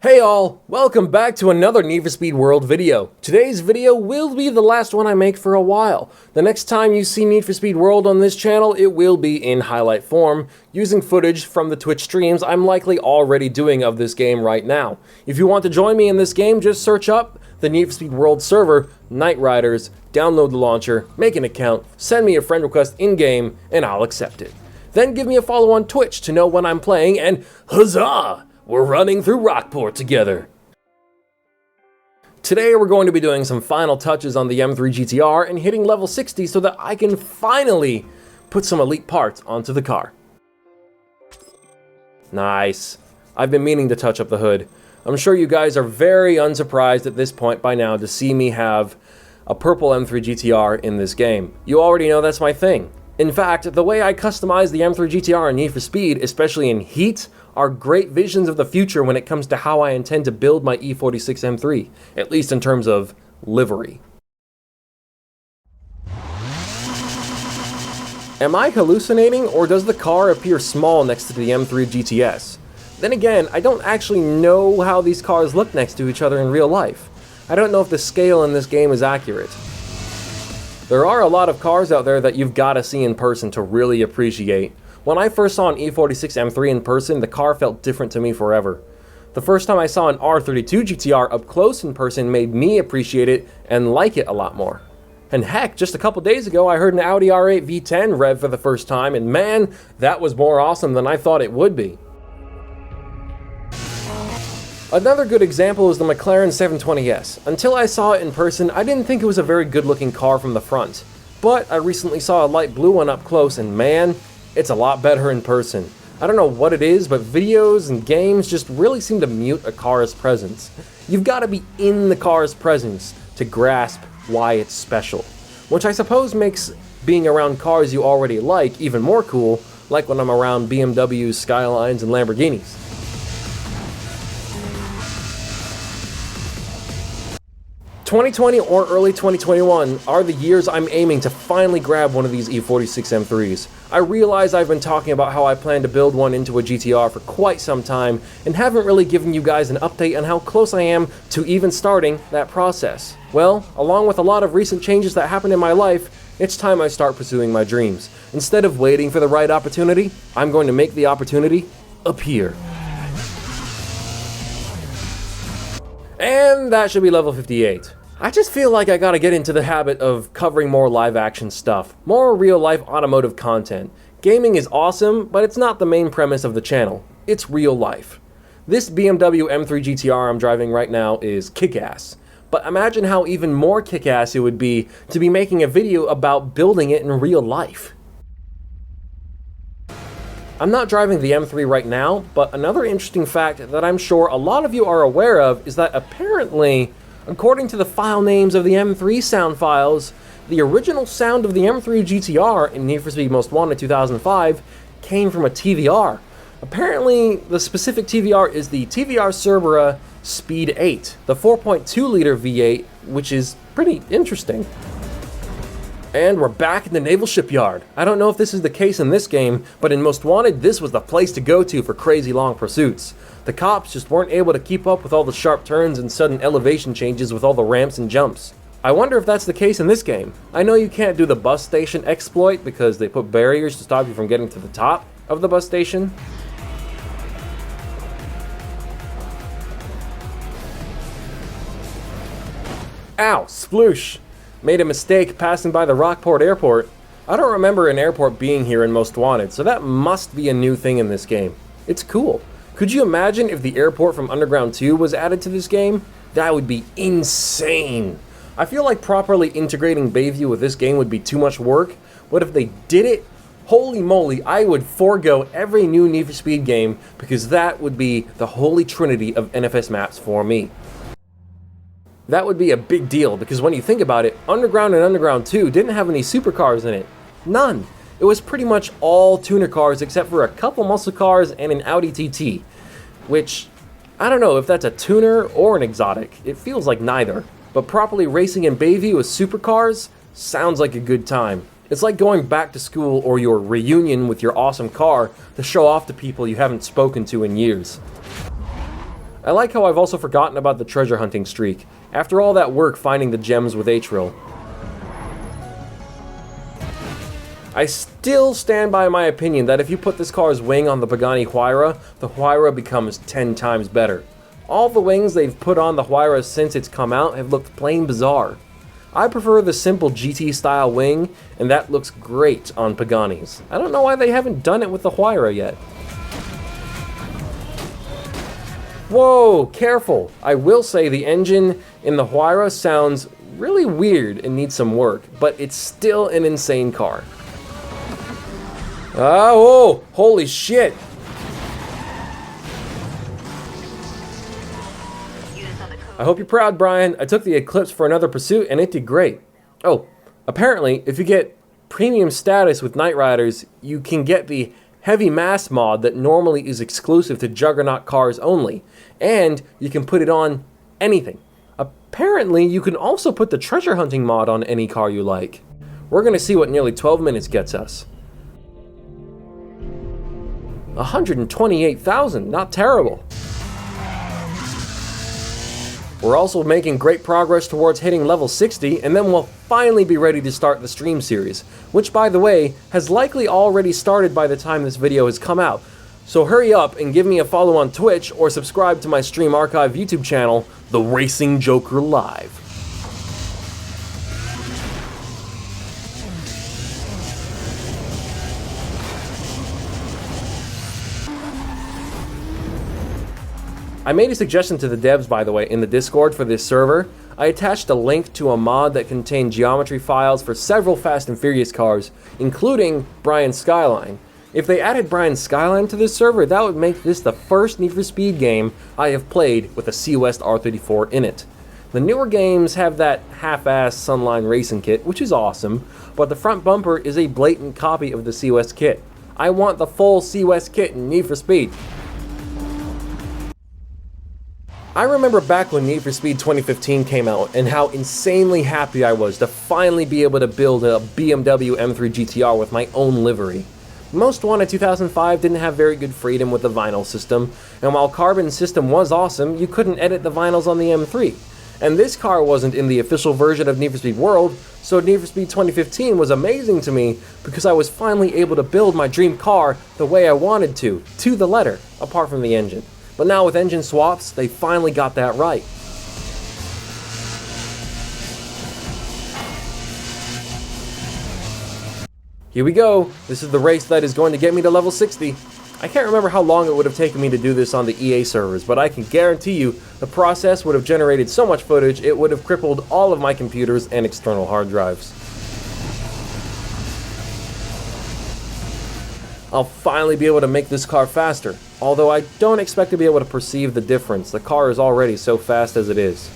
Hey all, welcome back to another Need for Speed World video. Today's video will be the last one I make for a while. The next time you see Need for Speed World on this channel, it will be in highlight form, using footage from the Twitch streams I'm likely already doing of this game right now. If you want to join me in this game, just search up the Need for Speed World server, Night Riders, download the launcher, make an account, send me a friend request in-game, and I'll accept it. Then give me a follow on Twitch to know when I'm playing, and huzzah! We're running through Rockport together. Today we're going to be doing some final touches on the M3 GTR and hitting level 60 so that I can finally put some elite parts onto the car. Nice. I've been meaning to touch up the hood. I'm sure you guys are very unsurprised at this point by now to see me have a purple M3 GTR in this game. You already know that's my thing. In fact, the way I customize the M3 GTR in Need for Speed, especially in Heat, are great visions of the future when it comes to how I intend to build my E46 M3, at least in terms of livery. Am I hallucinating, or does the car appear small next to the M3 GTS? Then again, I don't actually know how these cars look next to each other in real life. I don't know if the scale in this game is accurate. There are a lot of cars out there that you've got to see in person to really appreciate. When I first saw an E46 M3 in person, the car felt different to me forever. The first time I saw an R32 GTR up close in person made me appreciate it and like it a lot more. And heck, just a couple days ago I heard an Audi R8 V10 rev for the first time, and man, that was more awesome than I thought it would be. Another good example is the McLaren 720S. Until I saw it in person, I didn't think it was a very good looking car from the front. But I recently saw a light blue one up close, and man, it's a lot better in person. I don't know what it is, but videos and games just really seem to mute a car's presence. You've got to be in the car's presence to grasp why it's special. Which I suppose makes being around cars you already like even more cool, like when I'm around BMWs, Skylines, and Lamborghinis. (2020) or early 2021 are the years I'm aiming to finally grab one of these E46 M3s. I realize I've been talking about how I plan to build one into a GTR for quite some time and haven't really given you guys an update on how close I am to even starting that process. Well, along with a lot of recent changes that happened in my life, it's time I start pursuing my dreams. Instead of waiting for the right opportunity, I'm going to make the opportunity appear. And that should be level 58. I just feel like I gotta get into the habit of covering more live action stuff, more real life automotive content. Gaming is awesome, but it's not the main premise of the channel. It's real life. This BMW M3 GTR I'm driving right now is kick-ass. But imagine how even more kick-ass it would be to be making a video about building it in real life. I'm not driving the M3 right now, but another interesting fact that I'm sure a lot of you are aware of is that apparently, according to the file names of the M3 sound files, the original sound of the M3 GTR in Need for Speed Most Wanted 2005 came from a TVR. Apparently, the specific TVR is the TVR Cerbera Speed 8, the 4.2-liter V8, which is pretty interesting. And we're back in the Naval Shipyard. I don't know if this is the case in this game, but in Most Wanted, this was the place to go to for crazy long pursuits. The cops just weren't able to keep up with all the sharp turns and sudden elevation changes with all the ramps and jumps. I wonder if that's the case in this game. I know you can't do the bus station exploit because they put barriers to stop you from getting to the top of the bus station. Ow, sploosh. Made a mistake passing by the Rockport Airport. I don't remember an airport being here in Most Wanted, so that must be a new thing in this game. It's cool. Could you imagine if the airport from Underground 2 was added to this game? That would be insane. I feel like properly integrating Bayview with this game would be too much work, but if they did it, holy moly, I would forego every new Need for Speed game because that would be the holy trinity of NFS maps for me. That would be a big deal because when you think about it, Underground and Underground 2 didn't have any supercars in it. None. It was pretty much all tuner cars except for a couple muscle cars and an Audi TT. Which, I don't know if that's a tuner or an exotic. It feels like neither. But properly racing in Bayview with supercars sounds like a good time. It's like going back to school or your reunion with your awesome car to show off to people you haven't spoken to in years. I like how I've also forgotten about the treasure hunting streak, after all that work finding the gems with H-Rill. I still stand by my opinion that if you put this car's wing on the Pagani Huayra, the Huayra becomes 10 times better. All the wings they've put on the Huayra since it's come out have looked plain bizarre. I prefer the simple GT style wing, and that looks great on Paganis. I don't know why they haven't done it with the Huayra yet. Whoa, careful! I will say the engine in the Huayra sounds really weird and needs some work, but it's still an insane car. Oh, holy shit! I hope you're proud, Brian. I took the Eclipse for another pursuit and it did great. Oh, apparently, if you get premium status with Night Riders, you can get the Heavy Mass mod that normally is exclusive to Juggernaut cars only, and you can put it on anything. Apparently, you can also put the Treasure Hunting mod on any car you like. We're gonna see what nearly 12 minutes gets us. 128,000, not terrible. We're also making great progress towards hitting level 60, and then we'll finally be ready to start the stream series, which, by the way, has likely already started by the time this video has come out. So hurry up and give me a follow on Twitch or subscribe to my Stream Archive YouTube channel, The Racing Joker Live. I made a suggestion to the devs, by the way, in the Discord for this server. I attached a link to a mod that contained geometry files for several Fast and Furious cars, including Brian's Skyline. If they added Brian's Skyline to this server, that would make this the first Need for Speed game I have played with a C-West R34 in it. The newer games have that half-ass Sunline Racing kit, which is awesome, but the front bumper is a blatant copy of the C-West kit. I want the full C-West kit in Need for Speed. I remember back when Need for Speed 2015 came out and how insanely happy I was to finally be able to build a BMW M3 GTR with my own livery. Most Wanted 2005 didn't have very good freedom with the vinyl system, and while Carbon's system was awesome, you couldn't edit the vinyls on the M3. And this car wasn't in the official version of Need for Speed World, so Need for Speed 2015 was amazing to me because I was finally able to build my dream car the way I wanted to the letter, apart from the engine. But now with engine swaps, they finally got that right. Here we go. This is the race that is going to get me to level 60. I can't remember how long it would have taken me to do this on the EA servers, but I can guarantee you the process would have generated so much footage it would have crippled all of my computers and external hard drives. I'll finally be able to make this car faster, although I don't expect to be able to perceive the difference. The car is already so fast as it is.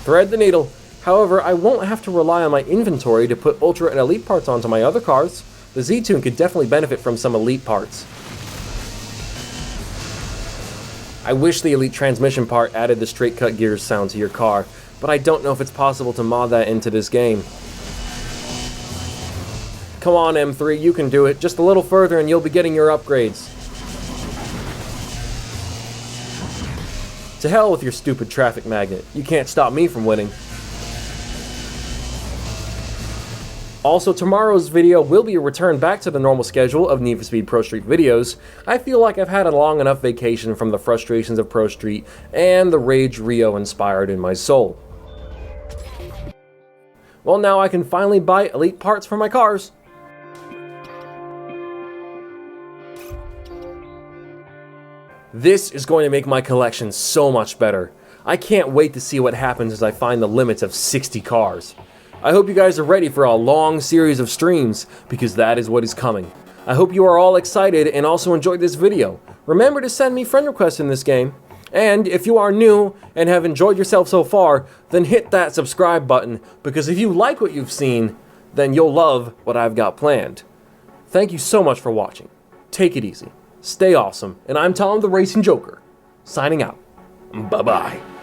Thread the needle. However, I won't have to rely on my inventory to put Ultra and Elite parts onto my other cars. The Z-Tune could definitely benefit from some Elite parts. I wish the Elite transmission part added the straight cut gears sound to your car, but I don't know if it's possible to mod that into this game. Come on, M3, you can do it. Just a little further and you'll be getting your upgrades. To hell with your stupid traffic magnet. You can't stop me from winning. Also, tomorrow's video will be a return back to the normal schedule of Need for Speed Pro Street videos. I feel like I've had a long enough vacation from the frustrations of Pro Street and the rage Rio inspired in my soul. Well, now I can finally buy Elite parts for my cars. This is going to make my collection so much better. I can't wait to see what happens as I find the limits of 60 cars. I hope you guys are ready for a long series of streams, because that is what is coming. I hope you are all excited and also enjoyed this video. Remember to send me friend requests in this game. And if you are new and have enjoyed yourself so far, then hit that subscribe button, because if you like what you've seen, then you'll love what I've got planned. Thank you so much for watching. Take it easy. Stay awesome, and I'm Tom the Racing Joker, signing out. Bye-bye.